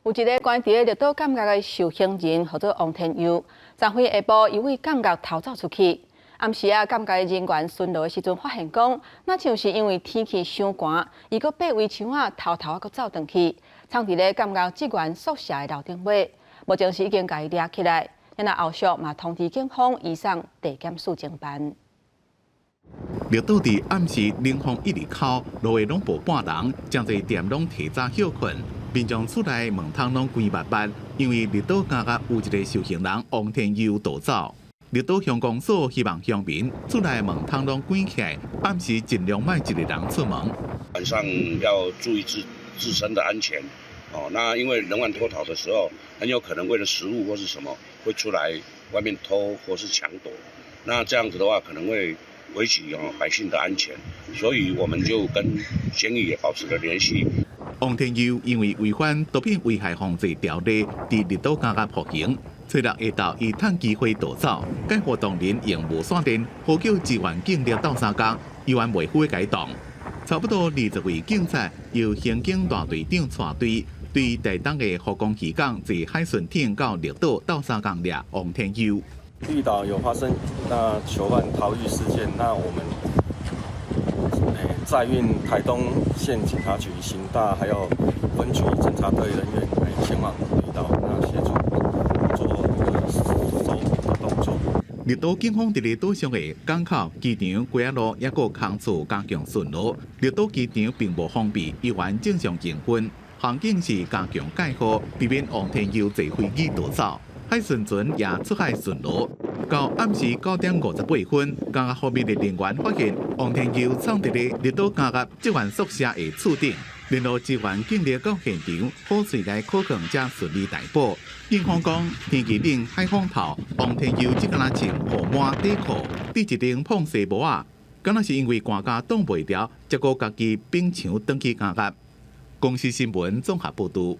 有一个关伫咧绿岛感觉的受刑人，叫做王天佑。昨暉下晡，因为感觉逃走出去。暗时啊，感觉的人员巡逻的时阵，发现讲，那像是因为天气伤寒，伊搁爬围墙啊，偷偷啊，搁走转去，藏伫咧感觉职员宿舍的楼顶尾。目前是已经甲伊抓起来，那后续嘛通知警方移送地检署侦办。绿岛伫暗时冷风一直口，路的拢无半人，真侪店拢提早休困。民众厝内门窗拢关密密，因为绿岛监狱有一个受刑人王天佑逃走。绿岛乡公所希望乡民厝内门窗拢关起来，暗时尽量莫一个人出门。晚上要注意自身的安全。那因为人员脱逃的时候，很有可能为了食物或是什么，会出来外面偷或是抢夺。那这样子的话，可能会危及百姓的安全，所以我们就跟监狱也保持了联系。王天佑因为违反毒品危害防治条例，伫绿岛监狱服刑。初六下昼，伊趁机会逃走。该活动人用无线电呼叫支援警力斗相共，依然未恢解动。差不多20位警察由刑警大队长带队，对台东的护工渔港自海巡艇到绿岛斗相共掠王天佑。绿岛有发生囚犯逃狱事件，那我们载运台东县警察局、刑大还有分局侦查队人员前往绿岛，协助做搜捕的动作。绿岛警方伫咧岛上的港口、机场、龟仔路，也个空处加强巡逻。绿岛机场并无封闭，依然正常营运。航警是加强戒号，避免王天佑坐飞机逃走。海巡船也出海巡逻。到暗时9:58分，监狱方面的人员发现王天佑藏伫咧绿岛监狱职员宿舍的厝顶。联络支援警力到现场，好随来可能才顺利逮捕。警方讲，天气冷，海风透，王天佑只敢若穿雨满底裤，戴一顶碰西帽啊，敢若是因为寒假挡袂牢，结果家己并墙转去监狱。公司新闻综合报道。